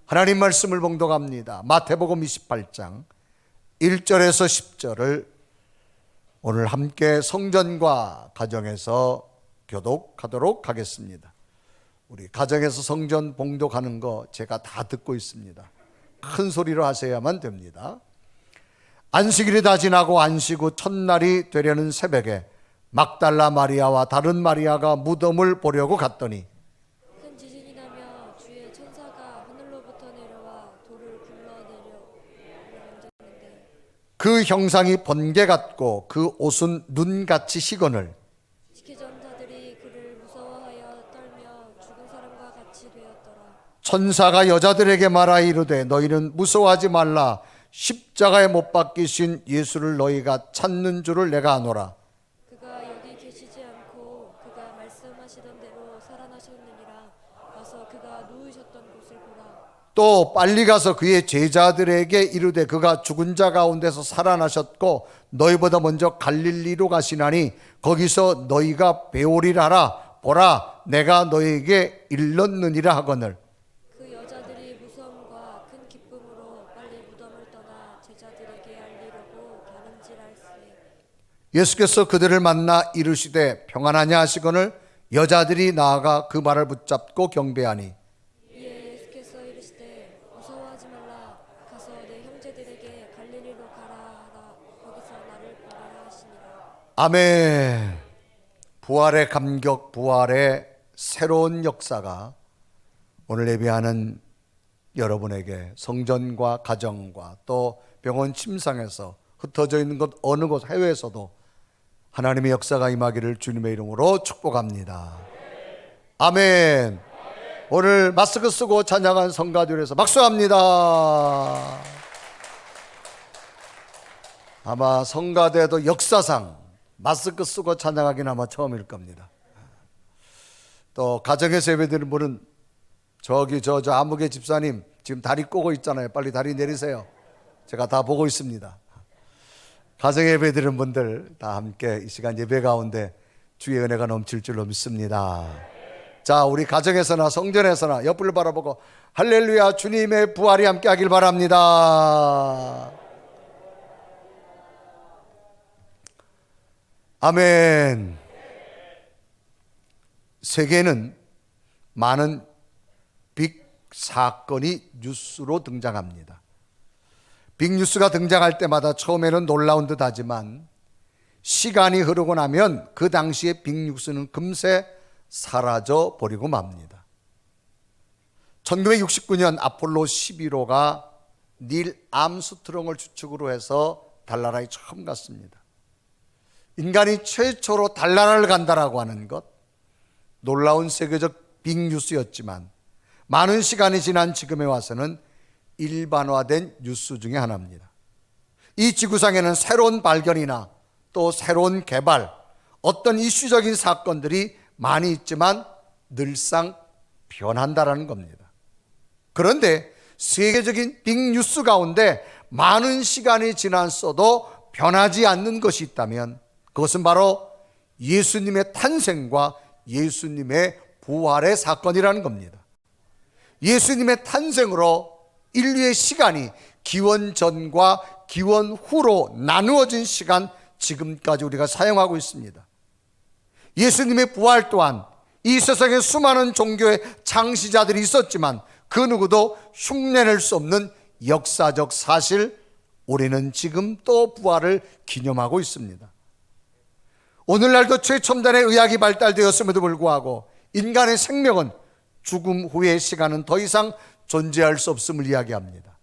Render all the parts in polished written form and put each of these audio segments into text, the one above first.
하나님 말씀을 봉독합니다. 마태복음 28장 1절에서 10절을 오늘 함께 성전과 가정에서 교독하도록 하겠습니다. 우리 가정에서 성전 봉독하는 거 제가 다 듣고 있습니다. 큰 소리로 하셔야만 됩니다. 안식일이 다 지나고 안식 후 첫날이 되려는 새벽에 막달라 마리아와 다른 마리아가 무덤을 보려고 갔더니 큰 지진이 나며 주의 천사가 하늘로부터 내려와 돌을 굴러내려 만졌는데 그 형상이 번개 같고 그 옷은 눈같이 희거늘 지키던 자들이 그를 무서워하여 떨며 죽은 사람과 같이 되었더라. 천사가 여자들에게 말하 이르되 너희는 무서워하지 말라. 십자가에 못 박히신 예수를 너희가 찾는 줄을 내가 아노라. 그가 여기 계시지 않고 그가 말씀하시던 대로 살아나셨느니라. 와서 그가 누우셨던 곳을 보라. 또 빨리 가서 그의 제자들에게 이르되 그가 죽은 자 가운데서 살아나셨고 너희보다 먼저 갈릴리로 가시나니 거기서 너희가 배우리라 하라. 보라 내가 너희에게 일렀느니라 하거늘. 그 여자들이 무서움과 큰 기쁨으로 빨리 무덤을 떠나 제자들에게 알리려고 가는지랄세. 예수께서 그들을 만나 이르시되 평안하냐 하시거늘 여자들이 나아가 그 말을 붙잡고 경배하니 이에 예수께서 이르시되 무서워하지 말라. 가서 내 형제들에게 갈릴리로 가라 하라. 거기서 나를 보리라 하시니라. 아멘. 부활의 감격, 부활의 새로운 역사가 오늘 예배하는 여러분에게 성전과 가정과 또 병원 침상에서 흩어져 있는 곳 어느 곳 해외에서도 하나님의 역사가 임하기를 주님의 이름으로 축복합니다. 아멘. 오늘 마스크 쓰고 찬양한 성가들에서 박수합니다. 아마 성가대도 역사상 마스크 쓰고 찬양하기는 아마 처음일 겁니다. 또 가정에서 예배드리는 분은 저기 저 아무개 집사님 지금 다리 꼬고 있잖아요. 빨리 다리 내리세요. 제가 다 보고 있습니다. 가정 예배 드리는 분들 다 함께 이 시간 예배 가운데 주의 은혜가 넘칠 줄로 믿습니다. 자, 우리 가정에서나 성전에서나 옆을 바라보고 할렐루야 주님의 부활이 함께 하길 바랍니다. 아멘. 세계는 많은 빅 사건이 뉴스로 등장합니다. 빅뉴스가 등장할 때마다 처음에는 놀라운 듯 하지만 시간이 흐르고 나면 그 당시의 빅뉴스는 금세 사라져 버리고 맙니다. 1969년 아폴로 11호가 닐 암스트롱을 주축으로 해서 달나라에 처음 갔습니다. 인간이 최초로 달나라를 간다라고 하는 것, 놀라운 세계적 빅뉴스였지만 많은 시간이 지난 지금에 와서는 일반화된 뉴스 중에 하나입니다. 이 지구상에는 새로운 발견이나 또 새로운 개발, 어떤 이슈적인 사건들이 많이 있지만 늘상 변한다라는 겁니다. 그런데 세계적인 빅뉴스 가운데 많은 시간이 지났어도 변하지 않는 것이 있다면 그것은 바로 예수님의 탄생과 예수님의 부활의 사건이라는 겁니다. 예수님의 탄생으로 인류의 시간이 기원 전과 기원 후로 나누어진 시간, 지금까지 우리가 사용하고 있습니다. 예수님의 부활 또한 이 세상에 수많은 종교의 창시자들이 있었지만 그 누구도 흉내낼 수 없는 역사적 사실, 우리는 지금 또 부활을 기념하고 있습니다. 오늘날도 최첨단의 의학이 발달되었음에도 불구하고 인간의 생명은 죽음 후의 시간은 더 이상 존재할 수 없음을 이야기합니다.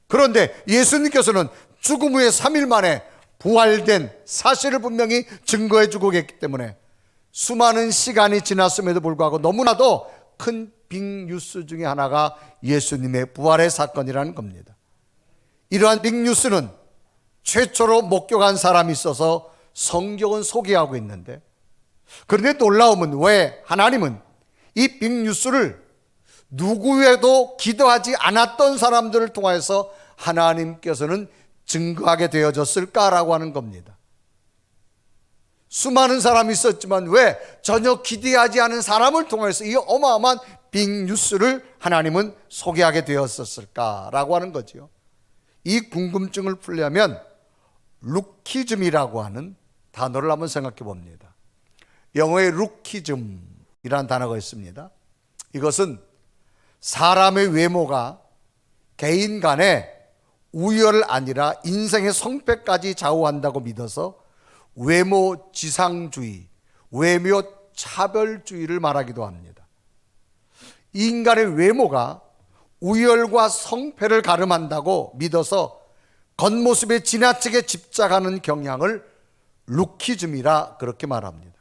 그런데 예수님께서는 죽음 후에 3일 만에 부활된 사실을 분명히 증거해 주고 계시기 때문에 수많은 시간이 지났음에도 불구하고 너무나도 큰 빅뉴스 중에 하나가 예수님의 부활의 사건이라는 겁니다. 이러한 빅뉴스는 최초로 목격한 사람이 있어서 성경은 소개하고 있는데, 그런데 놀라움은 왜 하나님은 이 빅뉴스를 누구에도 기도하지 않았던 사람들을 통해서 하나님께서는 증거하게 되어졌을까라고 하는 겁니다. 수많은 사람이 있었지만 왜 전혀 기대하지 않은 사람을 통해서 이 어마어마한 빅뉴스를 하나님은 소개하게 되었었을까라고 하는 거죠. 이 궁금증을 풀려면 루키즘이라고 하는 단어를 한번 생각해 봅니다. 영어의 루키즘이라는 단어가 있습니다. 이것은 사람의 외모가 개인 간의 우열 아니라 인생의 성패까지 좌우한다고 믿어서 외모 지상주의, 외모 차별주의를 말하기도 합니다. 인간의 외모가 우열과 성패를 가름한다고 믿어서 겉모습에 지나치게 집착하는 경향을 루키즘이라 그렇게 말합니다.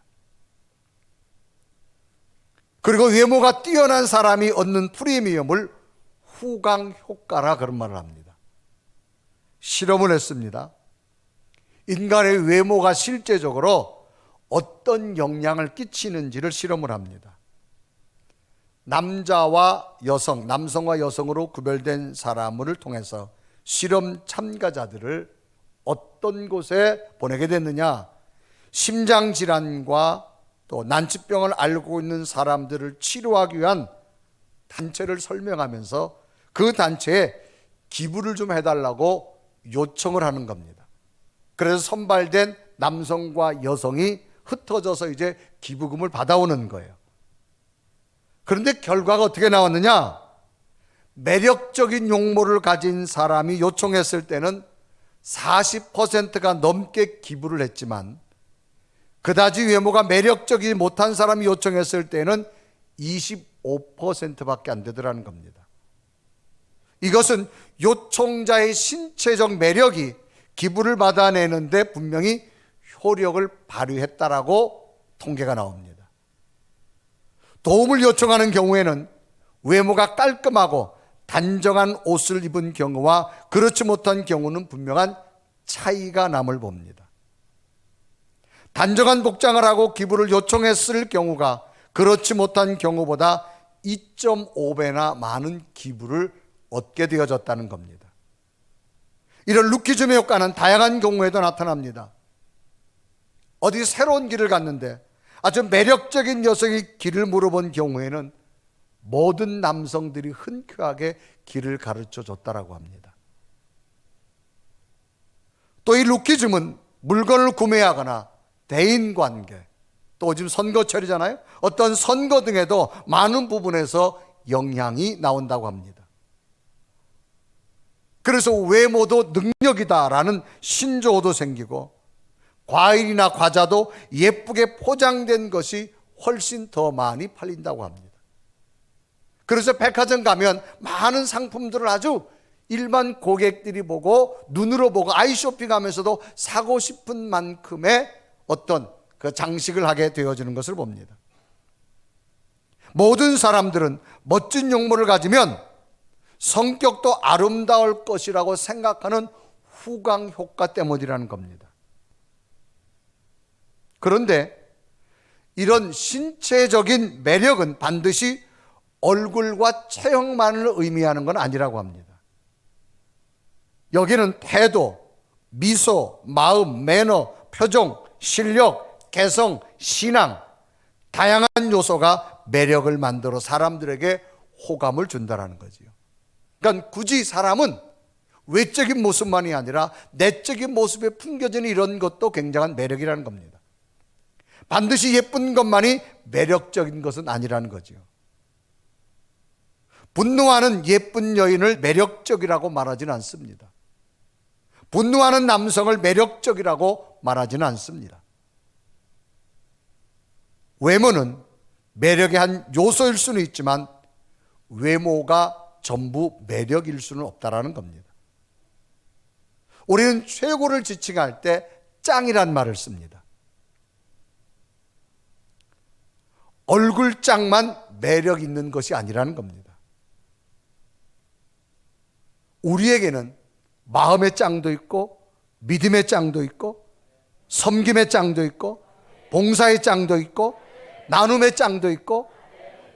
그리고 외모가 뛰어난 사람이 얻는 프리미엄을 후광 효과라 그런 말을 합니다. 실험을 했습니다. 인간의 외모가 실제적으로 어떤 영향을 끼치는지를 실험을 합니다. 남자와 여성, 남성과 여성으로 구별된 사람을 통해서 실험 참가자들을 어떤 곳에 보내게 됐느냐? 심장질환과 또 난치병을 앓고 있는 사람들을 치료하기 위한 단체를 설명하면서 그 단체에 기부를 좀 해달라고 요청을 하는 겁니다. 그래서 선발된 남성과 여성이 흩어져서 이제 기부금을 받아오는 거예요. 그런데 결과가 어떻게 나왔느냐? 매력적인 용모를 가진 사람이 요청했을 때는 40%가 넘게 기부를 했지만 그다지 외모가 매력적이지 못한 사람이 요청했을 때는 25%밖에 안 되더라는 겁니다. 이것은 요청자의 신체적 매력이 기부를 받아내는데 분명히 효력을 발휘했다라고 통계가 나옵니다. 도움을 요청하는 경우에는 외모가 깔끔하고 단정한 옷을 입은 경우와 그렇지 못한 경우는 분명한 차이가 남을 봅니다. 단정한 복장을 하고 기부를 요청했을 경우가 그렇지 못한 경우보다 2.5배나 많은 기부를 얻게 되어졌다는 겁니다. 이런 루키즘의 효과는 다양한 경우에도 나타납니다. 어디 새로운 길을 갔는데 아주 매력적인 여성이 길을 물어본 경우에는 모든 남성들이 흔쾌하게 길을 가르쳐 줬다라고 합니다. 또 이 루키즘은 물건을 구매하거나 대인관계, 또 지금 선거철이잖아요. 어떤 선거 등에도 많은 부분에서 영향이 나온다고 합니다. 그래서 외모도 능력이다라는 신조어도 생기고 과일이나 과자도 예쁘게 포장된 것이 훨씬 더 많이 팔린다고 합니다. 그래서 백화점 가면 많은 상품들을 아주 일반 고객들이 보고 눈으로 보고 아이 쇼핑하면서도 사고 싶은 만큼의 어떤 그 장식을 하게 되어지는 것을 봅니다. 모든 사람들은 멋진 용모를 가지면 성격도 아름다울 것이라고 생각하는 후광 효과 때문이라는 겁니다. 그런데 이런 신체적인 매력은 반드시 얼굴과 체형만을 의미하는 건 아니라고 합니다. 여기는 태도, 미소, 마음, 매너, 표정, 실력, 개성, 신앙, 다양한 요소가 매력을 만들어 사람들에게 호감을 준다는 거지요. 그러니까 굳이 사람은 외적인 모습만이 아니라 내적인 모습에 풍겨지는 이런 것도 굉장한 매력이라는 겁니다. 반드시 예쁜 것만이 매력적인 것은 아니라는 거죠. 분노하는 예쁜 여인을 매력적이라고 말하지는 않습니다. 분노하는 남성을 매력적이라고 말하지는 않습니다. 외모는 매력의 한 요소일 수는 있지만 외모가 전부 매력일 수는 없다라는 겁니다. 우리는 최고를 지칭할 때 짱이란 말을 씁니다. 얼굴 짱만 매력 있는 것이 아니라는 겁니다. 우리에게는 마음의 짱도 있고 믿음의 짱도 있고 섬김의 짱도 있고 봉사의 짱도 있고 나눔의 짱도 있고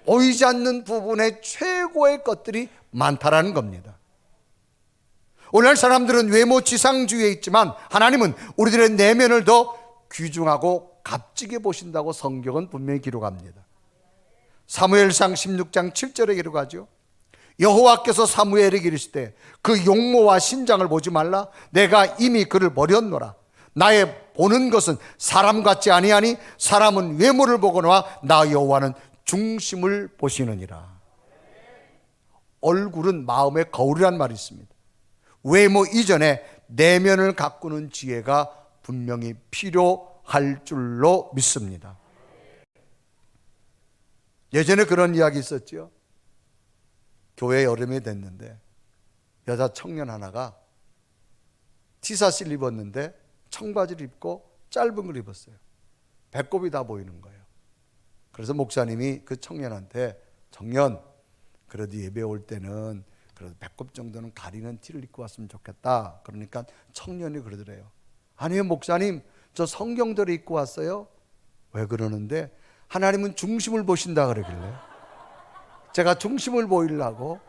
보이지 않는 부분의 최고의 것들이 많다라는 겁니다. 오늘날 사람들은 외모 지상주의에 있지만 하나님은 우리들의 내면을 더 귀중하고 값지게 보신다고 성경은 분명히 기록합니다. 사무엘상 16장 7절에 기록하죠. 여호와께서 사무엘에게 이르시되 그 용모와 신장을 보지 말라. 내가 이미 그를 버렸노라. 나의 보는 것은 사람 같지 아니하니 사람은 외모를 보거나 나 여호와는 중심을 보시느니라. 얼굴은 마음의 거울이란 말이 있습니다. 외모 이전에 내면을 가꾸는 지혜가 분명히 필요할 줄로 믿습니다. 예전에 그런 이야기 있었죠. 교회 여름이 됐는데 여자 청년 하나가 티셔츠를 입었는데 청바지를 입고 짧은 걸 입었어요. 배꼽이 다 보이는 거예요. 그래서 목사님이 그 청년한테, 청년, 그래도 예배 올 때는 그래도 배꼽 정도는 가리는 티를 입고 왔으면 좋겠다. 그러니까 청년이 그러더래요. 아니요 목사님, 저 성경대로 입고 왔어요. 왜 그러는데? 하나님은 중심을 보신다 그러길래 제가 중심을 보이려고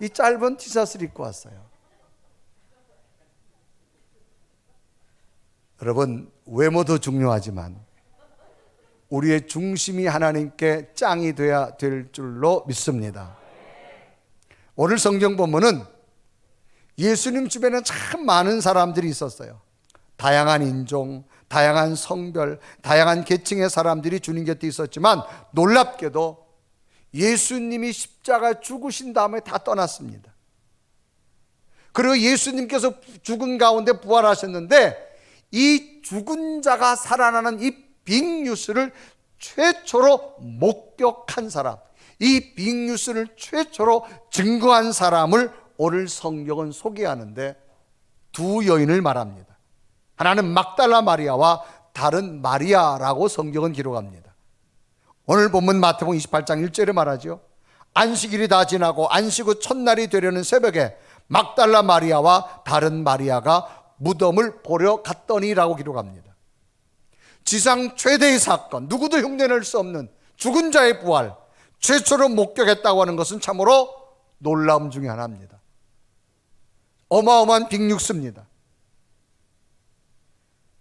이 짧은 티셔츠를 입고 왔어요. 여러분, 외모도 중요하지만 우리의 중심이 하나님께 짱이 돼야 될 줄로 믿습니다. 오늘 성경 본문은 예수님 주변에 참 많은 사람들이 있었어요. 다양한 인종, 다양한 성별, 다양한 계층의 사람들이 주님 곁에 있었지만 놀랍게도 예수님이 십자가 죽으신 다음에 다 떠났습니다. 그리고 예수님께서 죽은 가운데 부활하셨는데 이 죽은 자가 살아나는 이 빅뉴스를 최초로 목격한 사람, 이 빅뉴스를 최초로 증거한 사람을 오늘 성경은 소개하는데 두 여인을 말합니다. 하나는 막달라 마리아와 다른 마리아라고 성경은 기록합니다. 오늘 본문 마태복음 28장 1절에 말하죠. 안식일이 다 지나고 안식 후 첫날이 되려는 새벽에 막달라 마리아와 다른 마리아가 무덤을 보러 갔더니라고 기록합니다. 지상 최대의 사건, 누구도 흉내낼 수 없는 죽은 자의 부활, 최초로 목격했다고 하는 것은 참으로 놀라움 중에 하나입니다. 어마어마한 빅뉴스입니다.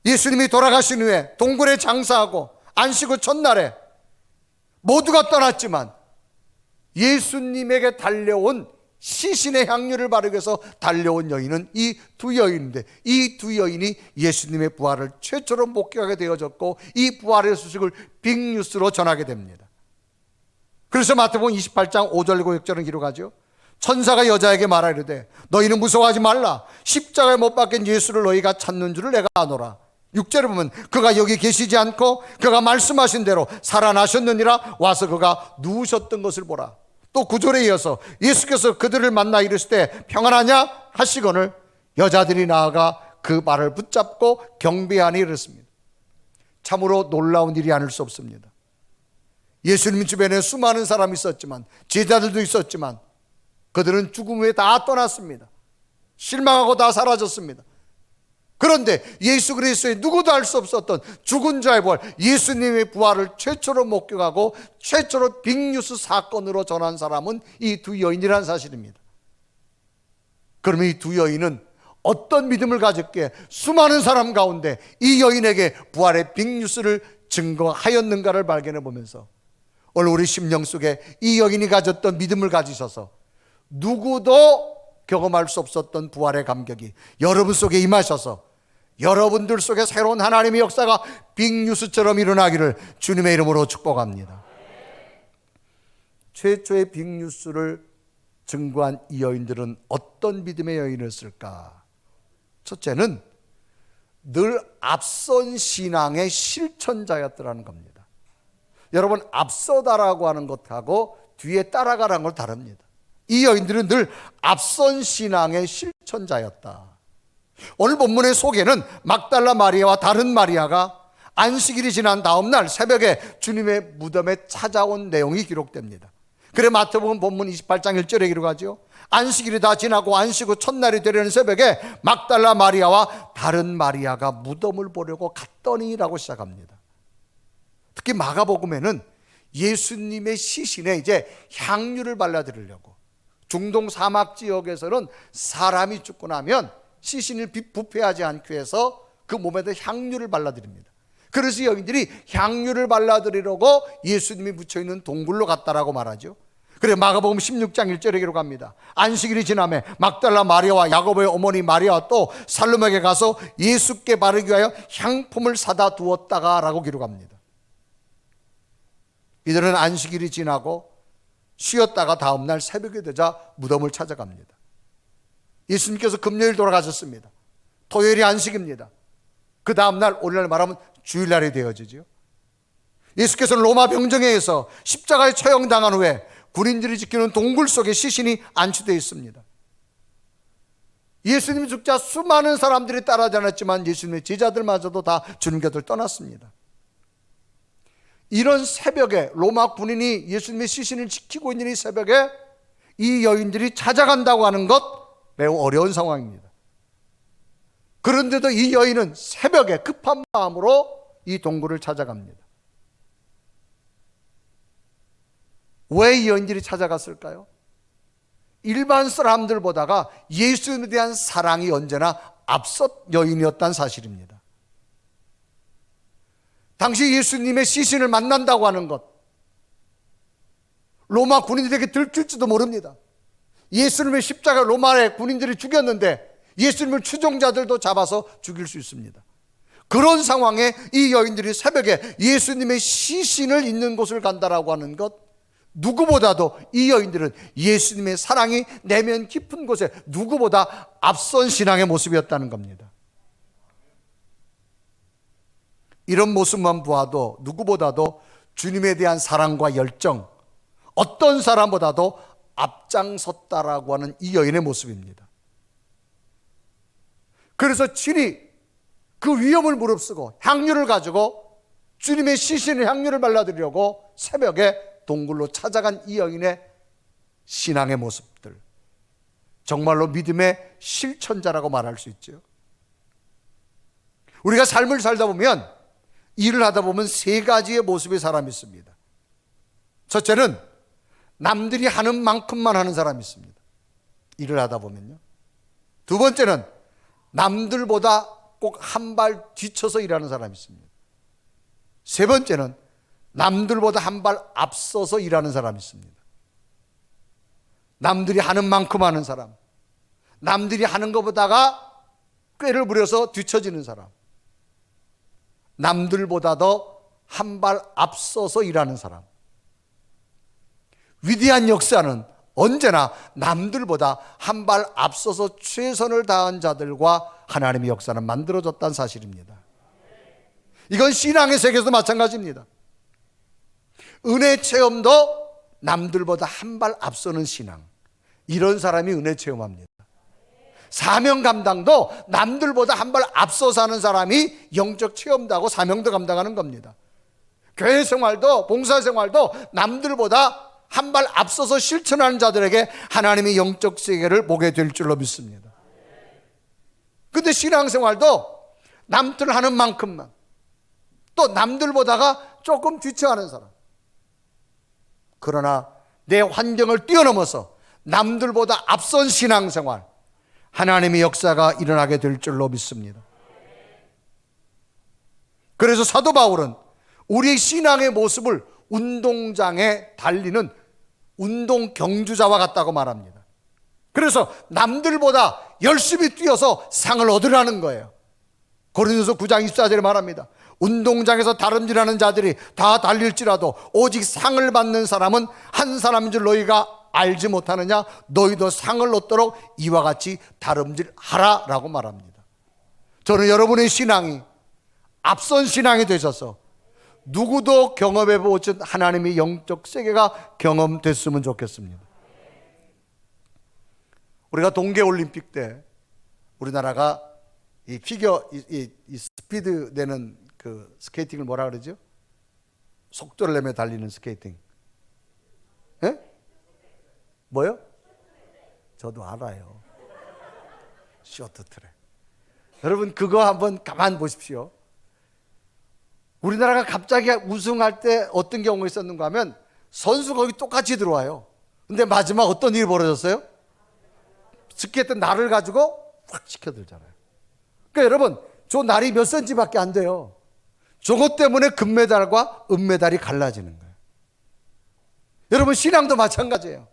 예수님이 돌아가신 후에 동굴에 장사하고 안식 후 첫날에 모두가 떠났지만 예수님에게 달려온 시신의 향유를 바르기 위해서 달려온 여인은 이 두 여인인데 이 두 여인이 예수님의 부활을 최초로 목격하게 되어졌고 이 부활의 소식을 빅뉴스로 전하게 됩니다. 그래서 마태복음 28장 5절과 6절은 기록하죠. 천사가 여자에게 말하이르되 너희는 무서워하지 말라. 십자가에 못 박힌 예수를 너희가 찾는 줄을 내가 아노라. 6절에 보면 그가 여기 계시지 않고 그가 말씀하신 대로 살아나셨느니라. 와서 그가 누우셨던 것을 보라. 또 9절에 이어서 예수께서 그들을 만나 이르시되 평안하냐 하시거늘 여자들이 나아가 그 발을 붙잡고 경배하니 이르습니다. 참으로 놀라운 일이 아닐 수 없습니다. 예수님 주변에 수많은 사람이 있었지만 제자들도 있었지만 그들은 죽음 후에 다 떠났습니다. 실망하고 다 사라졌습니다. 그런데 예수 그리스도의 누구도 알 수 없었던 죽은 자의 부활, 예수님의 부활을 최초로 목격하고 최초로 빅뉴스 사건으로 전한 사람은 이 두 여인이라는 사실입니다. 그러면 이 두 여인은 어떤 믿음을 가졌기에 수많은 사람 가운데 이 여인에게 부활의 빅뉴스를 증거하였는가를 발견해 보면서 오늘 우리 심령 속에 이 여인이 가졌던 믿음을 가지셔서 누구도 경험할 수 없었던 부활의 감격이 여러분 속에 임하셔서 여러분들 속에 새로운 하나님의 역사가 빅뉴스처럼 일어나기를 주님의 이름으로 축복합니다. 최초의 빅뉴스를 증거한 이 여인들은 어떤 믿음의 여인이었을까? 첫째는 늘 앞선 신앙의 실천자였더라는 겁니다. 여러분, 앞서다라고 하는 것하고 뒤에 따라가라는 걸 다릅니다. 이 여인들은 늘 앞선 신앙의 실천자였다. 오늘 본문의 소개는 막달라 마리아와 다른 마리아가 안식일이 지난 다음 날 새벽에 주님의 무덤에 찾아온 내용이 기록됩니다. 그래 마태복음 본문 28장 1절에 기록하죠. 안식일이 다 지나고 안식 후 첫날이 되려는 새벽에 막달라 마리아와 다른 마리아가 무덤을 보려고 갔더니라고 시작합니다. 특히 마가복음에는 예수님의 시신에 이제 향유를 발라드리려고, 중동 사막 지역에서는 사람이 죽고 나면 시신을 부패하지 않기 위해서 그 몸에다 향유를 발라드립니다. 그래서 여인들이 향유를 발라드리려고 예수님이 묻혀있는 동굴로 갔다라고 말하죠. 그래 마가복음 16장 1절에 기록합니다. 안식일이 지나매 막달라 마리아와 야고보의 어머니 마리아와 또 살로메에 가서 예수께 바르기 위하여 향품을 사다 두었다가 라고 기록합니다. 이들은 안식일이 지나고 쉬었다가 다음날 새벽이 되자 무덤을 찾아갑니다. 예수님께서 금요일 돌아가셨습니다. 토요일이 안식입니다. 그 다음날 오늘날 말하면 주일날이 되어지죠. 예수께서는 로마 병정에서 십자가에 처형당한 후에 군인들이 지키는 동굴 속에 시신이 안치되어 있습니다. 예수님이 죽자 수많은 사람들이 따라하지 않았지만 예수님의 제자들마저도 다 주님 곁을 떠났습니다. 이런 새벽에 로마 군인이 예수님의 시신을 지키고 있는 이 새벽에 이 여인들이 찾아간다고 하는 것 매우 어려운 상황입니다. 그런데도 이 여인은 새벽에 급한 마음으로 이 동굴을 찾아갑니다. 왜 이 여인들이 찾아갔을까요? 일반 사람들보다가 예수님에 대한 사랑이 언제나 앞선 여인이었다는 사실입니다. 당시 예수님의 시신을 만난다고 하는 것, 로마 군인들에게 들킬지도 모릅니다. 예수님의 십자가 로마의 군인들이 죽였는데 예수님을 추종자들도 잡아서 죽일 수 있습니다. 그런 상황에 이 여인들이 새벽에 예수님의 시신을 있는 곳을 간다라고 하는 것, 누구보다도 이 여인들은 예수님의 사랑이 내면 깊은 곳에 누구보다 앞선 신앙의 모습이었다는 겁니다. 이런 모습만 보아도 누구보다도 주님에 대한 사랑과 열정, 어떤 사람보다도 앞장섰다라고 하는 이 여인의 모습입니다. 그래서 친히 그 위험을 무릅쓰고 향유를 가지고 주님의 시신에 향유를 발라드리려고 새벽에 동굴로 찾아간 이 여인의 신앙의 모습들, 정말로 믿음의 실천자라고 말할 수 있죠. 우리가 삶을 살다 보면, 일을 하다 보면 세 가지의 모습의 사람이 있습니다. 첫째는 남들이 하는 만큼만 하는 사람이 있습니다. 일을 하다 보면요. 두 번째는 남들보다 꼭 한 발 뒤쳐서 일하는 사람이 있습니다. 세 번째는 남들보다 한 발 앞서서 일하는 사람이 있습니다. 남들이 하는 만큼 하는 사람, 남들이 하는 것보다가 꾀를 부려서 뒤처지는 사람, 남들보다도 한 발 앞서서 일하는 사람. 위대한 역사는 언제나 남들보다 한 발 앞서서 최선을 다한 자들과 하나님의 역사는 만들어졌다는 사실입니다. 이건 신앙의 세계에서도 마찬가지입니다. 은혜 체험도 남들보다 한 발 앞서는 신앙, 이런 사람이 은혜 체험합니다. 사명 감당도 남들보다 한 발 앞서서 하는 사람이 영적 체험도 하고 사명도 감당하는 겁니다. 교회 생활도 봉사 생활도 남들보다 한 발 앞서서 실천하는 자들에게 하나님의 영적 세계를 보게 될 줄로 믿습니다. 근데 신앙생활도 남들 하는 만큼만, 또 남들보다가 조금 뒤쳐하는 사람, 그러나 내 환경을 뛰어넘어서 남들보다 앞선 신앙생활, 하나님의 역사가 일어나게 될 줄로 믿습니다. 그래서 사도 바울은 우리의 신앙의 모습을 운동장에 달리는 운동 경주자와 같다고 말합니다. 그래서 남들보다 열심히 뛰어서 상을 얻으라는 거예요. 고린도서 9장 24절에 말합니다. 운동장에서 다름질하는 자들이 다 달릴지라도 오직 상을 받는 사람은 한 사람인 줄 너희가 알지 못하느냐? 너희도 상을 얻도록 이와 같이 다름질하라 라고 말합니다. 저는 여러분의 신앙이 앞선 신앙이 되셔서 누구도 경험해 보지 하나님의 영적 세계가 경험됐으면 좋겠습니다. 우리가 동계올림픽 때 우리나라가 이 피겨 이 스피드 내는 그 스케이팅을 뭐라 그러죠? 속도를 내며 달리는 스케이팅. 예? 뭐요? 저도 알아요. 쇼트트랙. 여러분 그거 한번 가만 보십시오. 우리나라가 갑자기 우승할 때 어떤 경우가 있었는가 하면 선수 거기 똑같이 들어와요. 근데 마지막 어떤 일이 벌어졌어요? 스키했던 날을 가지고 확 시켜들잖아요. 그러니까 여러분 저 날이 몇 센치밖에 안 돼요. 저것 때문에 금메달과 은메달이 갈라지는 거예요. 여러분, 신앙도 마찬가지예요.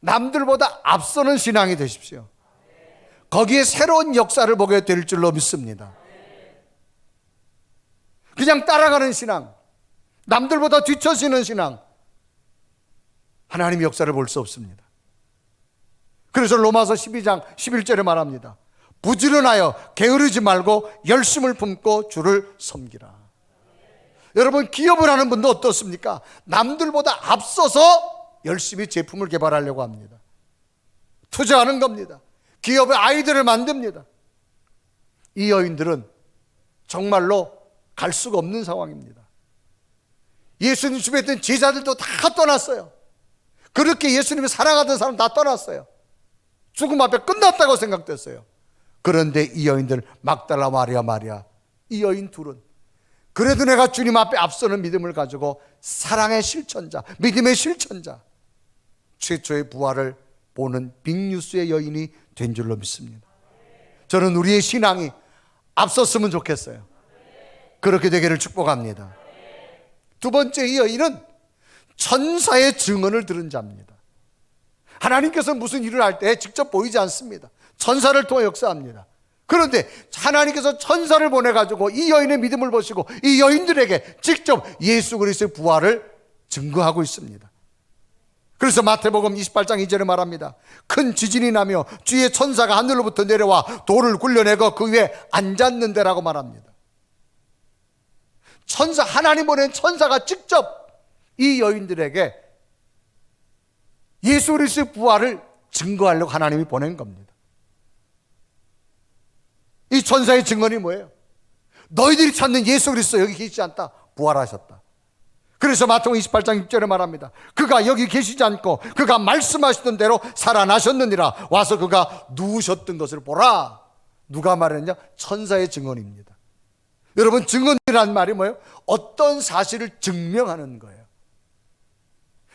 남들보다 앞서는 신앙이 되십시오. 거기에 새로운 역사를 보게 될 줄로 믿습니다. 그냥 따라가는 신앙, 남들보다 뒤처지는 신앙, 하나님의 역사를 볼 수 없습니다. 그래서 로마서 12장 11절에 말합니다. 부지런하여 게으르지 말고 열심을 품고 주를 섬기라. 여러분, 기업을 하는 분도 어떻습니까? 남들보다 앞서서 열심히 제품을 개발하려고 합니다. 투자하는 겁니다. 기업의 아이들을 만듭니다. 이 여인들은 정말로 갈 수가 없는 상황입니다. 예수님 주변에 있던 제자들도 다 떠났어요. 그렇게 예수님을 사랑하던 사람 다 떠났어요. 죽음 앞에 끝났다고 생각됐어요. 그런데 이 여인들, 막달라 마리아, 이 여인 둘은 그래도 내가 주님 앞에 앞서는 믿음을 가지고 사랑의 실천자, 믿음의 실천자, 최초의 부활을 보는 빅뉴스의 여인이 된 줄로 믿습니다. 저는 우리의 신앙이 앞섰으면 좋겠어요. 그렇게 되기를 축복합니다. 두 번째, 이 여인은 천사의 증언을 들은 자입니다. 하나님께서 무슨 일을 할 때 직접 보이지 않습니다. 천사를 통해 역사합니다. 그런데 하나님께서 천사를 보내가지고 이 여인의 믿음을 보시고 이 여인들에게 직접 예수 그리스도의 부활을 증거하고 있습니다. 그래서 마태복음 28장 2절에 말합니다. 큰 지진이 나며 주의 천사가 하늘로부터 내려와 돌을 굴려내고 그 위에 앉았는데라고 말합니다. 천사, 하나님 보낸 천사가 직접 이 여인들에게 예수 그리스도의 부활을 증거하려고 하나님이 보낸 겁니다. 이 천사의 증언이 뭐예요? 너희들이 찾는 예수 그리스도 여기 계시지 않다. 부활하셨다. 그래서 마태복음 28장 6절에 말합니다. 그가 여기 계시지 않고 그가 말씀하시던 대로 살아나셨느니라. 와서 그가 누우셨던 것을 보라. 누가 말했냐? 천사의 증언입니다. 여러분, 증언이라는 말이 뭐예요? 어떤 사실을 증명하는 거예요.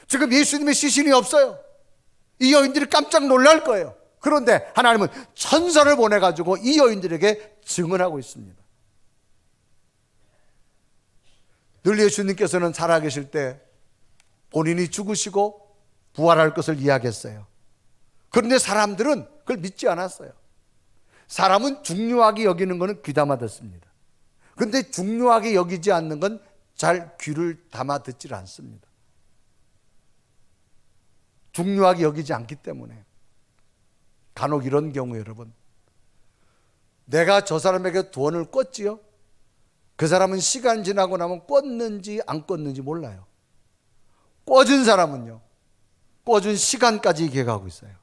지금 예수님의 시신이 없어요. 이 여인들이 깜짝 놀랄 거예요. 그런데 하나님은 천사를 보내가지고 이 여인들에게 증언하고 있습니다. 늘 예수님께서는 살아계실 때 본인이 죽으시고 부활할 것을 이야기했어요. 그런데 사람들은 그걸 믿지 않았어요. 사람은 중요하게 여기는 것은 귀담아 듣습니다. 그런데 중요하게 여기지 않는 건 잘 귀를 담아 듣질 않습니다. 중요하게 여기지 않기 때문에. 간혹 이런 경우, 여러분, 내가 저 사람에게 돈을 꿨지요? 그 사람은 시간 지나고 나면 꿨는지 안 꿨는지 몰라요. 꿔준 사람은요, 꿔준 시간까지 기억하고 있어요.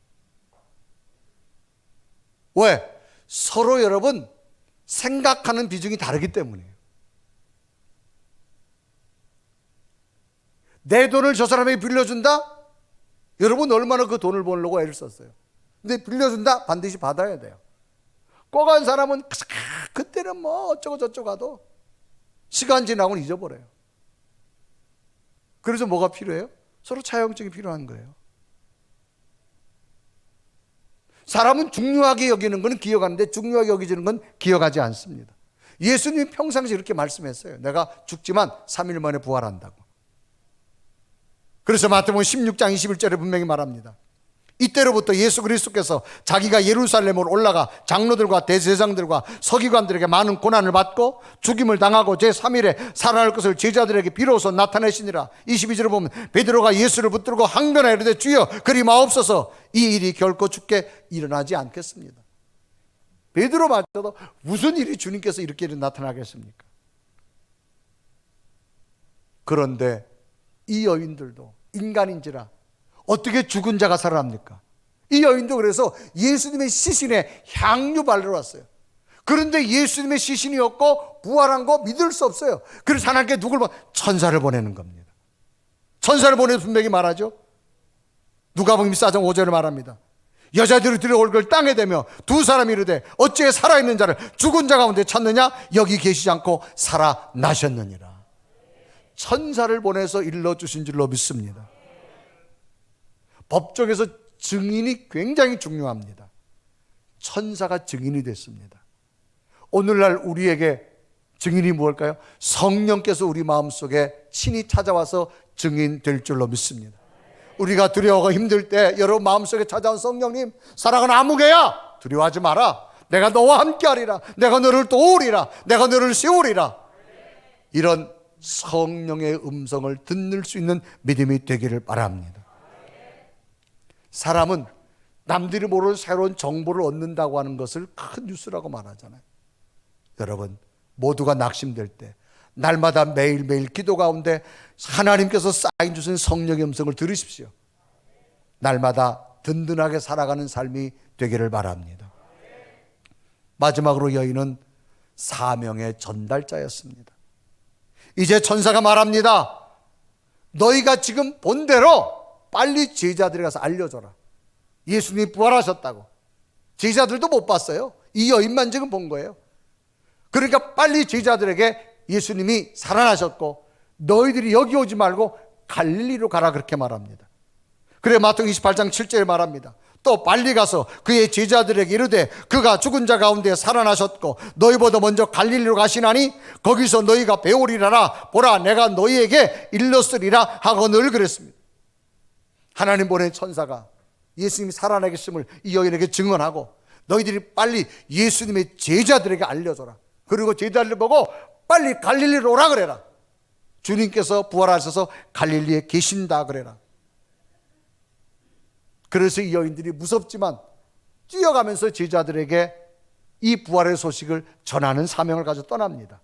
왜? 서로 여러분 생각하는 비중이 다르기 때문이에요. 내 돈을 저 사람에게 빌려준다? 여러분 얼마나 그 돈을 벌려고 애를 썼어요. 근데 빌려준다? 반드시 받아야 돼요. 꿔간 사람은 그때는 뭐 어쩌고 저쩌고 하도 시간 지나고는 잊어버려요. 그래서 뭐가 필요해요? 서로 차용증이 필요한 거예요. 사람은 중요하게 여기는 건 기억하는데 중요하게 여기지는 건 기억하지 않습니다. 예수님이 평상시에 이렇게 말씀했어요. 내가 죽지만 3일 만에 부활한다고. 그래서 마태복음 16장 21절에 분명히 말합니다. 이때로부터 예수 그리스도께서 자기가 예루살렘으로 올라가 장로들과 대제사장들과 서기관들에게 많은 고난을 받고 죽임을 당하고 제3일에 살아날 것을 제자들에게 비로소 나타내시니라. 22절에 보면 베드로가 예수를 붙들고 항변하여 이르되 주여 그리 마옵소서 이 일이 결코 주께 일어나지 않겠습니다. 베드로마저도 무슨 일이 주님께서 이렇게 나타나겠습니까? 그런데 이 여인들도 인간인지라 어떻게 죽은 자가 살아납니까? 이 여인도 그래서 예수님의 시신에 향유 바르러 왔어요. 그런데 예수님의 시신이었고 부활한 거 믿을 수 없어요. 그래서 하나님께 누굴 천사를 보내는 겁니다. 천사를 보내서 분명히 말하죠. 누가복음 14장 5절에 말합니다. 여자들이 들어 얼굴 땅에 대며 두 사람이 이르되 어찌해 살아있는 자를 죽은 자 가운데 찾느냐? 여기 계시지 않고 살아나셨느니라. 천사를 보내서 일러주신 줄로 믿습니다. 법정에서 증인이 굉장히 중요합니다. 천사가 증인이 됐습니다. 오늘날 우리에게 증인이 무엇일까요? 성령께서 우리 마음속에 친히 찾아와서 증인 될 줄로 믿습니다. 우리가 두려워하고 힘들 때 여러분 마음속에 찾아온 성령님, 사랑하는 아무개야, 두려워하지 마라. 내가 너와 함께하리라. 내가 너를 도우리라. 내가 너를 세우리라. 이런 성령의 음성을 듣는 수 있는 믿음이 되기를 바랍니다. 사람은 남들이 모르는 새로운 정보를 얻는다고 하는 것을 큰 뉴스라고 말하잖아요. 여러분, 모두가 낙심될 때 날마다 매일매일 기도 가운데 하나님께서 쌓인 주신 성령의 음성을 들으십시오. 날마다 든든하게 살아가는 삶이 되기를 바랍니다. 마지막으로 여인은 사명의 전달자였습니다. 이제 천사가 말합니다. 너희가 지금 본 대로 빨리 제자들에 가서 알려줘라. 예수님이 부활하셨다고. 제자들도 못 봤어요. 이 여인만 지금 본 거예요. 그러니까 빨리 제자들에게 예수님이 살아나셨고 너희들이 여기 오지 말고 갈릴리로 가라 그렇게 말합니다. 그래 마태복음 28장 7절에 말합니다. 또 빨리 가서 그의 제자들에게 이르되 그가 죽은 자 가운데 살아나셨고 너희보다 먼저 갈릴리로 가시나니 거기서 너희가 배우리라. 보라 내가 너희에게 일렀으리라 하고 늘 그랬습니다. 하나님 보낸 천사가 예수님이 살아나셨음을 이 여인에게 증언하고 너희들이 빨리 예수님의 제자들에게 알려줘라. 그리고 제자들 보고 빨리 갈릴리로 오라 그래라. 주님께서 부활하셔서 갈릴리에 계신다 그래라. 그래서 이 여인들이 무섭지만 뛰어가면서 제자들에게 이 부활의 소식을 전하는 사명을 가져 떠납니다.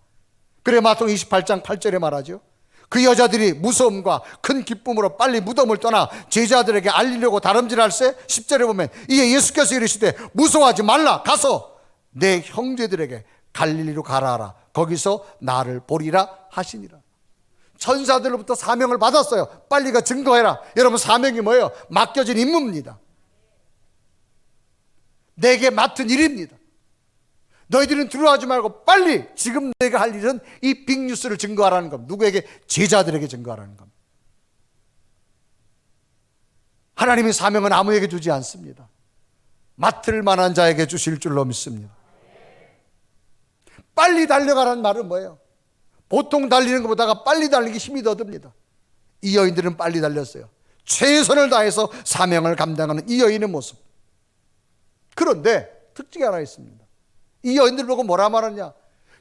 그래 마태복음 28장 8절에 말하죠. 그 여자들이 무서움과 큰 기쁨으로 빨리 무덤을 떠나 제자들에게 알리려고 다름질할세 10절에 보면 이에 예수께서 이르시되 무서워하지 말라. 가서 내 형제들에게 갈릴리로 가라 하라. 거기서 나를 보리라 하시니라. 천사들로부터 사명을 받았어요. 빨리 가 증거해라. 여러분 사명이 뭐예요? 맡겨진 임무입니다. 내게 맡은 일입니다. 너희들은 두려워하지 말고 빨리 지금 내가 할 일은 이 빅뉴스를 증거하라는 겁니다. 누구에게? 제자들에게 증거하라는 겁니다. 하나님의 사명은 아무에게 주지 않습니다. 맡을 만한 자에게 주실 줄로 믿습니다. 빨리 달려가라는 말은 뭐예요? 보통 달리는 것보다가 빨리 달리기 힘이 더 듭니다. 이 여인들은 빨리 달렸어요. 최선을 다해서 사명을 감당하는 이 여인의 모습. 그런데 특징이 하나 있습니다. 이 여인들 보고 뭐라 말하냐?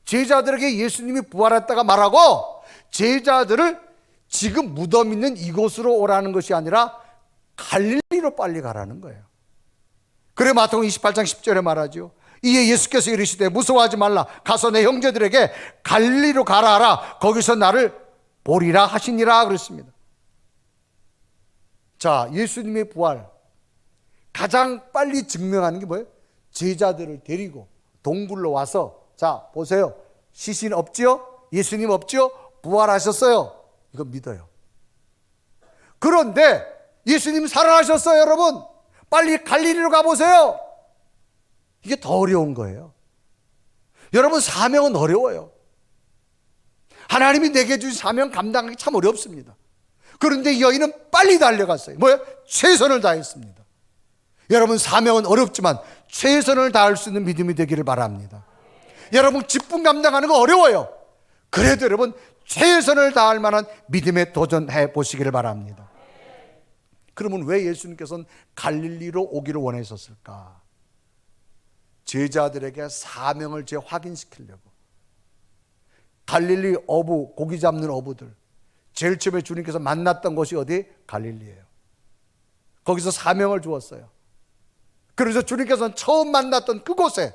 제자들에게 예수님이 부활했다가 말하고 제자들을 지금 무덤 있는 이곳으로 오라는 것이 아니라 갈릴리로 빨리 가라는 거예요. 그래 마태복음 28장 10절에 말하죠. 이에 예수께서 이르시되 무서워하지 말라. 가서 내 형제들에게 갈릴리로 가라 하라. 거기서 나를 보리라 하시니라 그랬습니다. 자, 예수님의 부활 가장 빨리 증명하는 게 뭐예요? 제자들을 데리고 동굴로 와서 자 보세요. 시신 없지요? 예수님 없지요? 부활하셨어요. 이거 믿어요. 그런데 예수님 살아나셨어요. 여러분 빨리 갈릴리로 가보세요. 이게 더 어려운 거예요. 여러분 사명은 어려워요. 하나님이 내게 주신 사명 감당하기 참 어렵습니다. 그런데 이 여인은 빨리 달려갔어요. 뭐예요? 최선을 다했습니다. 여러분 사명은 어렵지만 최선을 다할 수 있는 믿음이 되기를 바랍니다. 여러분 직분 감당하는 거 어려워요. 그래도 여러분 최선을 다할 만한 믿음에 도전해 보시기를 바랍니다. 그러면 왜 예수님께서는 갈릴리로 오기를 원하셨을까? 제자들에게 사명을 재확인시키려고. 갈릴리 어부, 고기 잡는 어부들 제일 처음에 주님께서 만났던 곳이 어디? 갈릴리예요. 거기서 사명을 주었어요. 그래서 주님께서는 처음 만났던 그곳에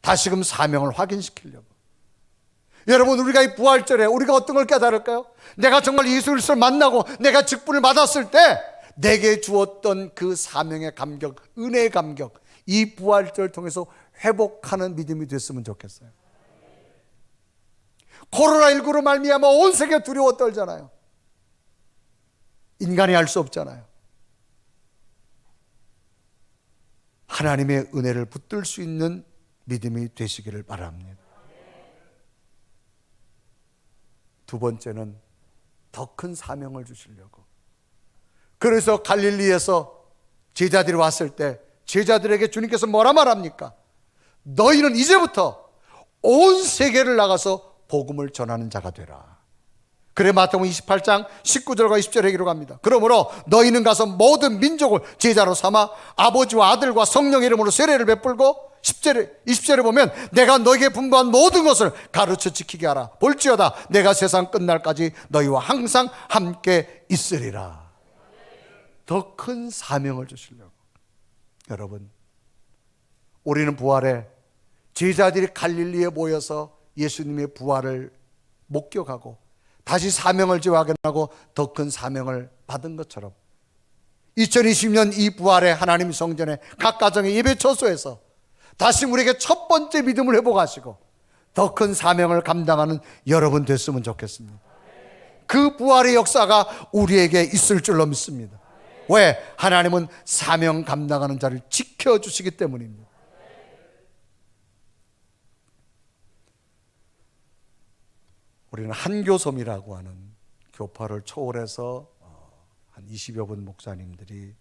다시금 사명을 확인시키려고. 여러분 우리가 이 부활절에 우리가 어떤 걸 깨달을까요? 내가 정말 예수 그리스도를 만나고 내가 직분을 받았을 때 내게 주었던 그 사명의 감격, 은혜의 감격, 이 부활절을 통해서 회복하는 믿음이 됐으면 좋겠어요. 코로나19로 말미암아 온 세계가 두려워 떨잖아요. 인간이 할 수 없잖아요. 하나님의 은혜를 붙들 수 있는 믿음이 되시기를 바랍니다. 두 번째는 더 큰 사명을 주시려고. 그래서 갈릴리에서 제자들이 왔을 때 제자들에게 주님께서 뭐라 말합니까? 너희는 이제부터 온 세계를 나가서 복음을 전하는 자가 되라. 그래 마태복음 28장 19절과 20절에 기록합니다. 그러므로 너희는 가서 모든 민족을 제자로 삼아 아버지와 아들과 성령 이름으로 세례를 베풀고 10절에 20절에 보면 내가 너에게 분부한 모든 것을 가르쳐 지키게 하라. 볼지어다 내가 세상 끝날까지 너희와 항상 함께 있으리라. 더 큰 사명을 주시려고. 여러분, 우리는 부활에 제자들이 갈릴리에 모여서 예수님의 부활을 목격하고 다시 사명을 재확인하고 더 큰 사명을 받은 것처럼 2020년 이 부활에 하나님 성전에 각 가정의 예배 처소에서 다시 우리에게 첫 번째 믿음을 회복하시고 더 큰 사명을 감당하는 여러분 됐으면 좋겠습니다. 그 부활의 역사가 우리에게 있을 줄로 믿습니다. 왜? 하나님은 사명 감당하는 자를 지켜주시기 때문입니다. 우리는 한교섬이라고 하는 교파를 초월해서 한 20여 분 목사님들이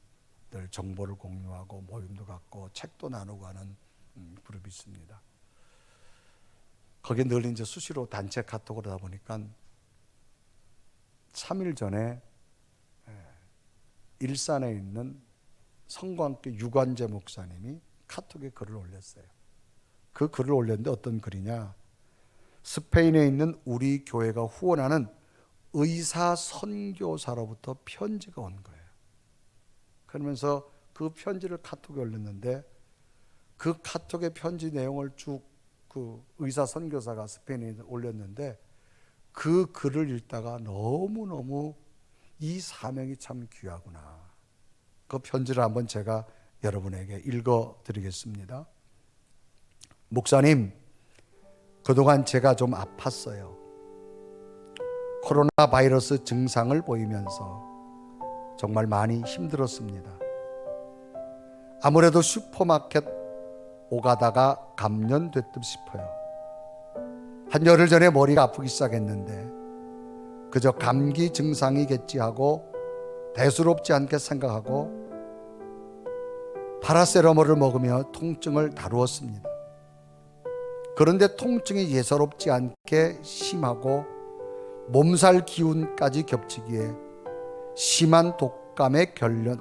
늘 정보를 공유하고 모임도 갖고 책도 나누고 하는 그룹이 있습니다. 거기에 늘 이제 수시로 단체 카톡을 하다 보니까 3일 전에 일산에 있는 성광교 유관재 목사님이 카톡에 글을 올렸어요. 그 글을 올렸는데 어떤 글이냐? 스페인에 있는 우리 교회가 후원하는 의사 선교사로부터 편지가 온 거예요. 그러면서 그 편지를 카톡에 올렸는데 그 카톡의 편지 내용을 쭉 그 의사 선교사가 스페인에 올렸는데 그 글을 읽다가 너무너무 이 사명이 참 귀하구나. 그 편지를 한번 제가 여러분에게 읽어드리겠습니다. 목사님, 그동안 제가 좀 아팠어요. 코로나 바이러스 증상을 보이면서 정말 많이 힘들었습니다. 아무래도 슈퍼마켓 오가다가 감염됐듯 싶어요. 한 열흘 전에 머리가 아프기 시작했는데 그저 감기 증상이겠지 하고 대수롭지 않게 생각하고 파라세라몰을 먹으며 통증을 다루었습니다. 그런데 통증이 예사롭지 않게 심하고 몸살 기운까지 겹치기에 심한 독감에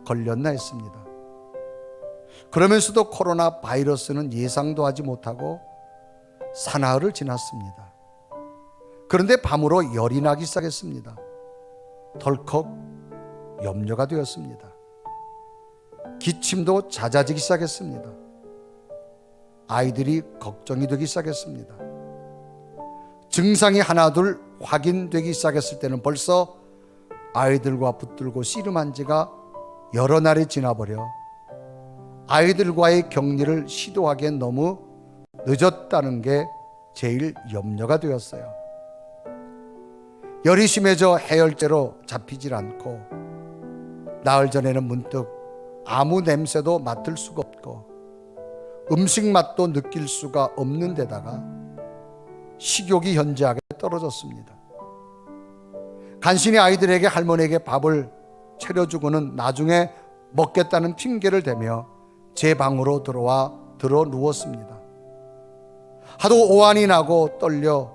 걸렸나 했습니다. 그러면서도 코로나 바이러스는 예상도 하지 못하고 사나흘을 지났습니다. 그런데 밤으로 열이 나기 시작했습니다. 덜컥 염려가 되었습니다. 기침도 잦아지기 시작했습니다. 아이들이 걱정이 되기 시작했습니다. 증상이 하나둘 확인되기 시작했을 때는 벌써 아이들과 붙들고 씨름한 지가 여러 날이 지나버려 아이들과의 격리를 시도하기엔 너무 늦었다는 게 제일 염려가 되었어요. 열이 심해져 해열제로 잡히질 않고 나흘 전에는 문득 아무 냄새도 맡을 수가 없고 음식 맛도 느낄 수가 없는 데다가 식욕이 현저하게 떨어졌습니다. 간신히 아이들에게 할머니에게 밥을 차려주고는 나중에 먹겠다는 핑계를 대며 제 방으로 들어 누웠습니다. 하도 오한이 나고 떨려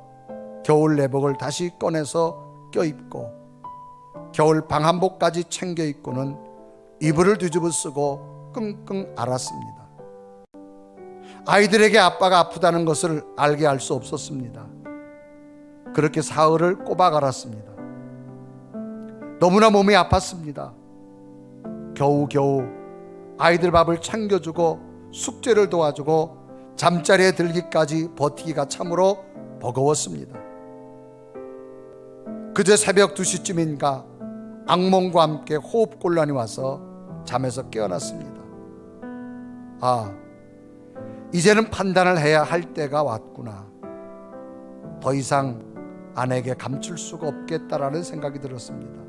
겨울 내복을 다시 꺼내서 껴입고 겨울 방한복까지 챙겨 입고는 이불을 뒤집어 쓰고 끙끙 앓았습니다. 아이들에게 아빠가 아프다는 것을 알게 할 수 없었습니다. 그렇게 사흘을 꼬박 앓았습니다. 너무나 몸이 아팠습니다. 겨우겨우 아이들 밥을 챙겨주고 숙제를 도와주고 잠자리에 들기까지 버티기가 참으로 버거웠습니다. 그제 새벽 2시쯤인가 악몽과 함께 호흡곤란이 와서 잠에서 깨어났습니다. 아, 이제는 판단을 해야 할 때가 왔구나. 더 이상 아내에게 감출 수가 없겠다라는 생각이 들었습니다.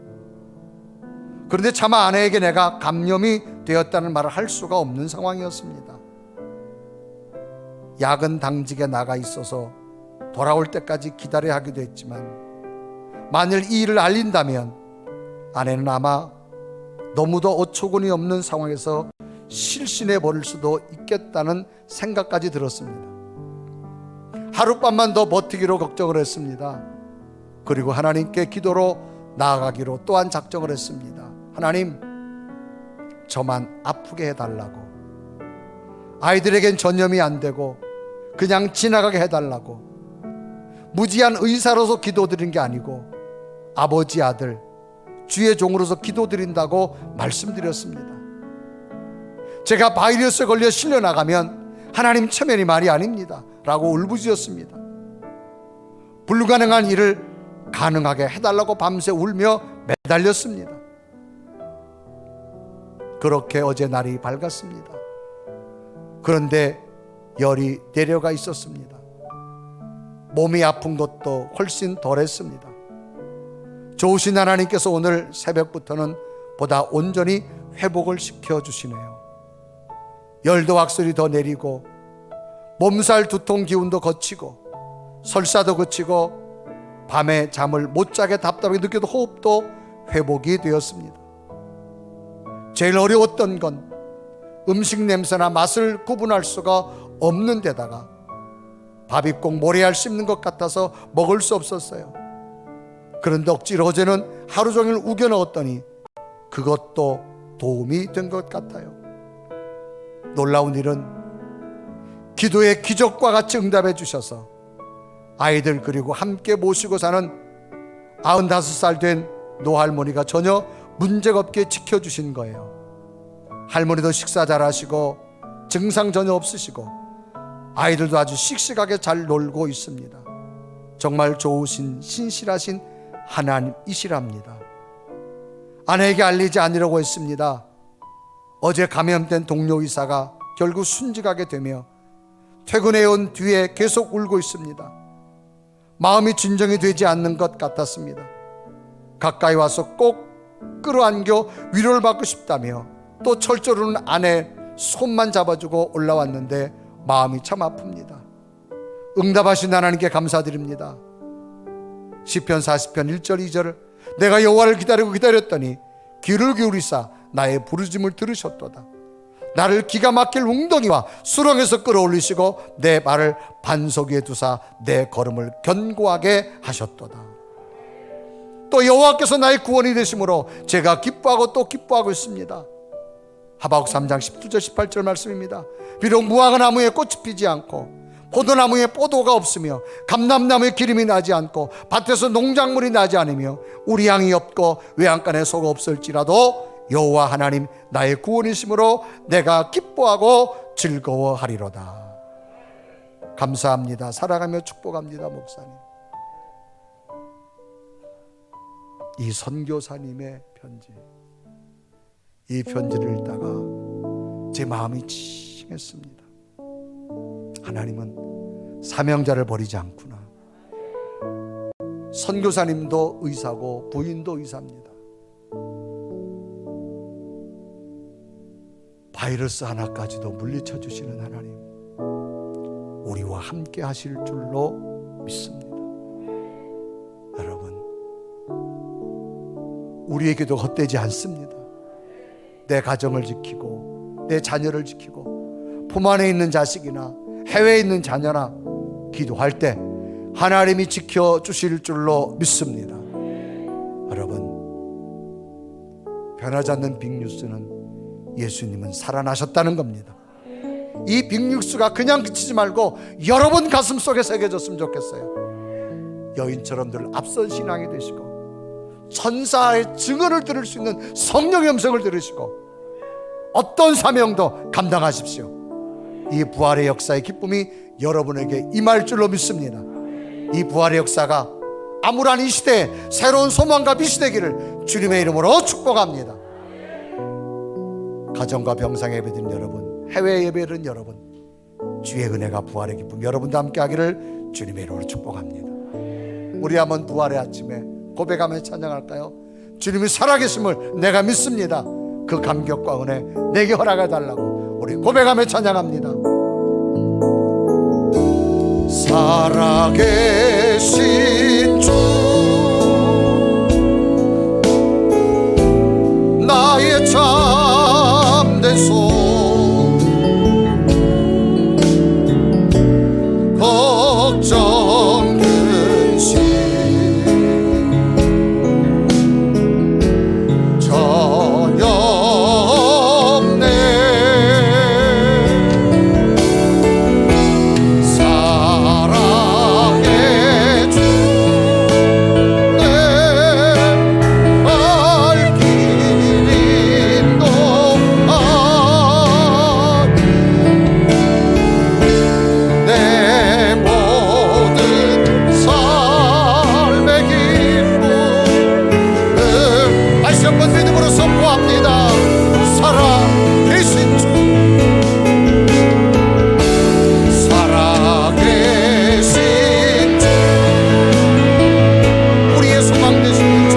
그런데 차마 아내에게 내가 감염이 되었다는 말을 할 수가 없는 상황이었습니다. 야근 당직에 나가 있어서 돌아올 때까지 기다려야 하기도 했지만 만일 이 일을 알린다면 아내는 아마 너무도 어처구니 없는 상황에서 실신해 버릴 수도 있겠다는 생각까지 들었습니다. 하룻밤만 더 버티기로 걱정을 했습니다. 그리고 하나님께 기도로 나아가기로 또한 작정을 했습니다. 하나님, 저만 아프게 해달라고, 아이들에겐 전염이 안 되고 그냥 지나가게 해달라고, 무지한 의사로서 기도드린 게 아니고 아버지 아들 주의 종으로서 기도드린다고 말씀드렸습니다. 제가 바이러스에 걸려 실려나가면 하나님 체면이 말이 아닙니다 라고 울부짖었습니다. 불가능한 일을 가능하게 해달라고 밤새 울며 매달렸습니다. 그렇게 어제 날이 밝았습니다. 그런데 열이 내려가 있었습니다. 몸이 아픈 것도 훨씬 덜했습니다. 좋으신 하나님께서 오늘 새벽부터는 보다 온전히 회복을 시켜주시네요. 열도 확실히 더 내리고 몸살 두통 기운도 거치고 설사도 그치고 밤에 잠을 못 자게 답답하게 느껴도 호흡도 회복이 되었습니다. 제일 어려웠던 건 음식 냄새나 맛을 구분할 수가 없는 데다가 밥이 꼭 모래알 씹는 것 같아서 먹을 수 없었어요. 그런데 억지로 어제는 하루 종일 우겨 넣었더니 그것도 도움이 된 것 같아요. 놀라운 일은 기도의 기적과 같이 응답해 주셔서 아이들 그리고 함께 모시고 사는 95살 된 노할머니가 전혀 문제가 없게 지켜주신 거예요. 할머니도 식사 잘하시고 증상 전혀 없으시고 아이들도 아주 씩씩하게 잘 놀고 있습니다. 정말 좋으신 신실하신 하나님이시랍니다. 아내에게 알리지 않으려고 했습니다. 어제 감염된 동료 의사가 결국 순직하게 되며 퇴근해 온 뒤에 계속 울고 있습니다. 마음이 진정이 되지 않는 것 같았습니다. 가까이 와서 꼭 끌어안겨 위로를 받고 싶다며 또 철저로는 아내 손만 잡아주고 올라왔는데 마음이 참 아픕니다. 응답하신 하나님께 감사드립니다. 시편 40편 1절 2절을 내가 여호와를 기다리고 기다렸더니 귀를 기울이사 나의 부르짐을 들으셨도다. 나를 기가 막힐 웅덩이와 수렁에서 끌어올리시고 내 발을 반석 위에 두사 내 걸음을 견고하게 하셨도다. 또 여호와께서 나의 구원이 되심으로 제가 기뻐하고 또 기뻐하고 있습니다. 하박국 3장 17절 18절 말씀입니다. 비록 무화과나무에 꽃이 피지 않고 포도나무에 포도가 없으며 감람나무에 기름이 나지 않고 밭에서 농작물이 나지 않으며 우리 양이 없고 외양간에 소가 없을지라도 여호와 하나님 나의 구원이심으로 내가 기뻐하고 즐거워하리로다. 감사합니다. 사랑하며 축복합니다. 목사님, 이 선교사님의 편지, 이 편지를 읽다가 제 마음이 찡했습니다. 하나님은 사명자를 버리지 않구나. 선교사님도 의사고 부인도 의사입니다. 바이러스 하나까지도 물리쳐 주시는 하나님, 우리와 함께 하실 줄로 믿습니다. 여러분, 우리에게도 헛되지 않습니다. 내 가정을 지키고 내 자녀를 지키고 품 안에 있는 자식이나 해외에 있는 자녀나 기도할 때 하나님이 지켜주실 줄로 믿습니다. 여러분, 변하지 않는 빅뉴스는 예수님은 살아나셨다는 겁니다. 이 빅뉴스가 그냥 그치지 말고 여러분 가슴 속에 새겨졌으면 좋겠어요. 여인처럼 늘 앞선 신앙이 되시고 천사의 증언을 들을 수 있는 성령의 음성을 들으시고 어떤 사명도 감당하십시오. 이 부활의 역사의 기쁨이 여러분에게 임할 줄로 믿습니다. 이 부활의 역사가 암울한 이 시대에 새로운 소망과 빛이 되기를 주님의 이름으로 축복합니다. 가정과 병상 예배드린 여러분, 해외 예배드린 여러분, 주의 은혜가 부활의 기쁨 여러분도 함께 하기를 주님의 이름으로 축복합니다. 우리 한번 부활의 아침에 고백하며 찬양할까요? 주님이 살아계심을 내가 믿습니다. 그 감격과 은혜 내게 허락해 달라고 우리 고백하며 찬양합니다. 살아계신 주 나의 참된 소망 걱정 기도합니다. 살아계신 주, 살아계신 주, 우리의 소망 되신 주,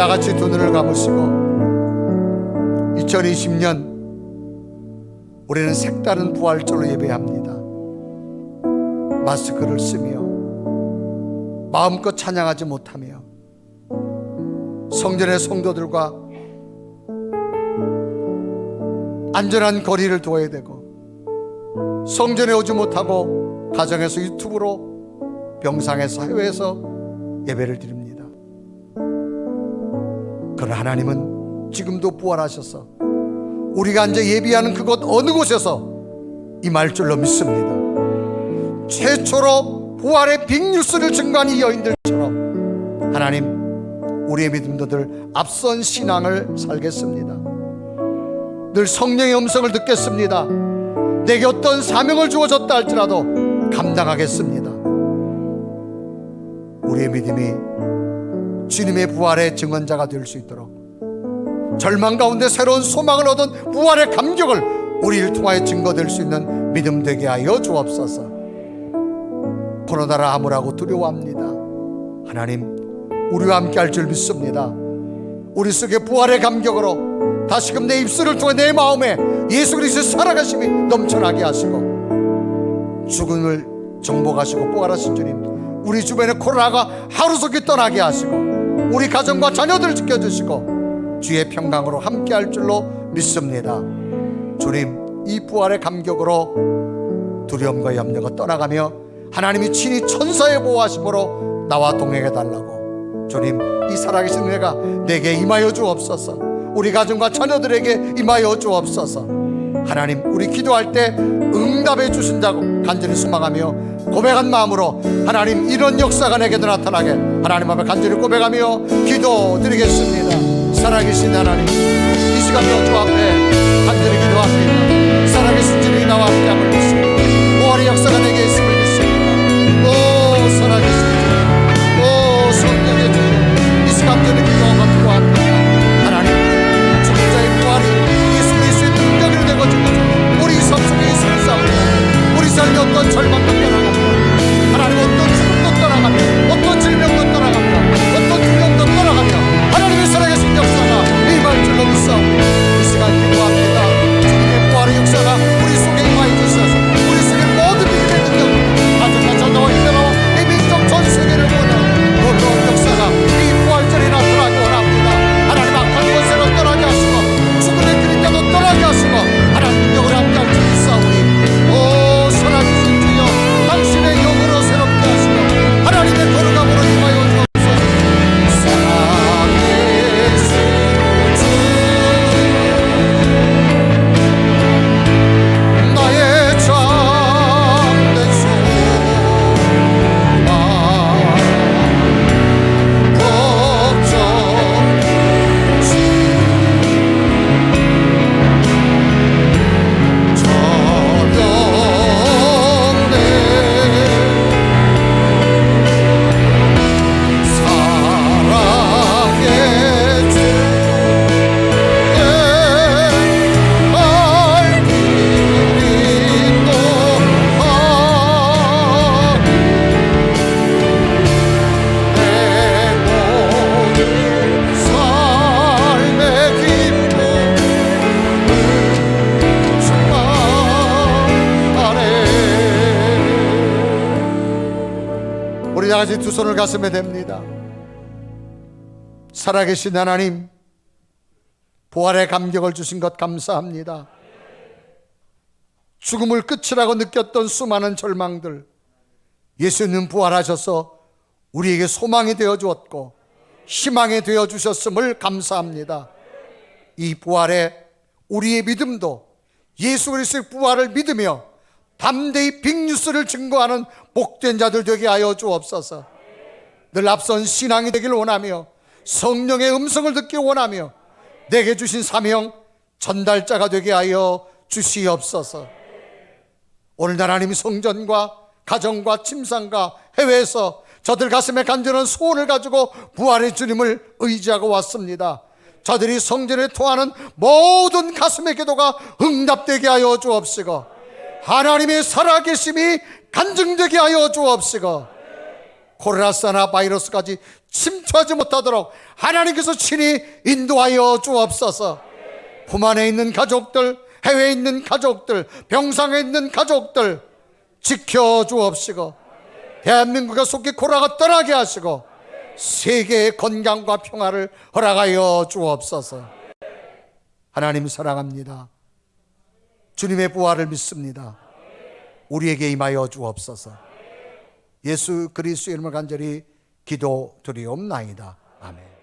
같이 두 눈을 감으시고 2020년 우리는 색다른 부활절로 예배합니다. 마스크를 쓰며 마음껏 찬양하지 못하며 성전의 성도들과 안전한 거리를 둬야 되고, 성전에 오지 못하고 가정에서 유튜브로, 병상에서, 해외에서 예배를 드립니다. 그러나 하나님은 지금도 부활하셔서 우리가 앉아 예비하는 그곳 어느 곳에서 임할 줄로 믿습니다. 최초로 부활의 빅뉴스를 증거한 이 여인들처럼 하나님, 우리의 믿음도들 앞선 신앙을 살겠습니다. 늘 성령의 음성을 듣겠습니다. 내게 어떤 사명을 주어졌다 할지라도 감당하겠습니다. 우리의 믿음이 주님의 부활의 증언자가 될 수 있도록, 절망 가운데 새로운 소망을 얻은 부활의 감격을 우리를 통하여 증거될 수 있는 믿음 되게 하여 주옵소서. 코로나라 아무라고 두려워합니다. 하나님, 우리와 함께 할 줄 믿습니다. 우리 속에 부활의 감격으로 다시금 내 입술을 통해 내 마음에 예수 그리스도의 살아가심이 넘쳐나게 하시고, 죽음을 정복하시고 부활하신 주님, 우리 주변에 코로나가 하루속히 떠나게 하시고 우리 가정과 자녀들을 지켜주시고 주의 평강으로 함께 할 줄로 믿습니다. 주님, 이 부활의 감격으로 두려움과 염려가 떠나가며 하나님이 친히 천사의 보호하심으로 나와 동행해 달라고, 주님, 이 살아계신 은혜가 내게 임하여 주옵소서. 우리 가정과 자녀들에게 임하여 주옵소서. 하나님, 우리 기도할 때 응답해 주신 자고 간절히 소망하며 고백한 마음으로 하나님, 이런 역사가 내게도 나타나게 하나님 앞에 간절히 고백하며 기도드리겠습니다. 살아계신 하나님, 이 시간도 주 앞에 간절히 기도합니다. 살아계신 주님이 나와 함께함을 믿습니다. 부활의 역사가 내게 있음을 믿습니다. 오 살아계신 주, 오 성령의 주, 이 시간 전에 기도하며 기도합니다. 하나님, 죽은 자의 부활이 예수 그리스도의 능력을 내거주고 우리 삶 속에 예수를 쌓고 우리 삶에 어떤 절망도 떠나갑니다. 하나님, 어떤 죽음도 떠나가며 어떤 질병도 떠나가며 어떤 두려움도 떠나가며 하나님의 살아계신 역사가 임할 줄로 믿사옵니다. 이 시간 기도합니다. 주님의 부활의 역사가 우리 속에 임하여 주셔서 우리 속에 모든 믿음의 능력, 가정과 자녀와 이나라와 이 민족 전 세계를 보는 놀라운 역사가 이 부활절에 나타나기 원합니다. 하나님, 악한 권세로 떠나게 하시고 죽음의 그림자도 떠나게 하시고 하나님 능력을 함께 할 줄 믿사오니, 오 살아계신 주여, 당신의 영으로 새롭게 하시고 하나님의 거룩함으로 임하여 주옵소서. 살아계신 주, 나의 참된 소망, 걱정 우리 다 같이 두 손을 가슴에 댑니다. 살아계신 하나님, 부활의 감격을 주신 것 감사합니다. 죽음을 끝이라고 느꼈던 수많은 절망들, 예수님 부활하셔서 우리에게 소망이 되어 주었고 희망이 되어 주셨음을 감사합니다. 이 부활에 우리의 믿음도 예수 그리스도의 부활을 믿으며 담대히 빅뉴스를 증거하는 복된 자들 되게 하여 주옵소서. 늘 앞선 신앙이 되길 원하며 성령의 음성을 듣기 원하며 내게 주신 사명 전달자가 되게 하여 주시옵소서. 오늘 하나님 성전과 가정과 침상과 해외에서 저들 가슴에 간절한 소원을 가지고 부활의 주님을 의지하고 왔습니다. 저들이 성전에 토하는 모든 가슴의 기도가 응답되게 하여 주옵시고 하나님의 살아계심이 간증되게 하여 주옵시고 코로나 바이러스까지 침투하지 못하도록 하나님께서 친히 인도하여 주옵소서. 품 안에 있는 가족들, 해외에 있는 가족들, 병상에 있는 가족들 지켜주옵시고 대한민국에 속히 코로나가 떠나게 하시고 세계의 건강과 평화를 허락하여 주옵소서. 하나님 사랑합니다. 주님의 부활을 믿습니다. 우리에게 임하여 주옵소서. 예수 그리스도의 이름을 간절히 기도드리옵나이다. 아멘.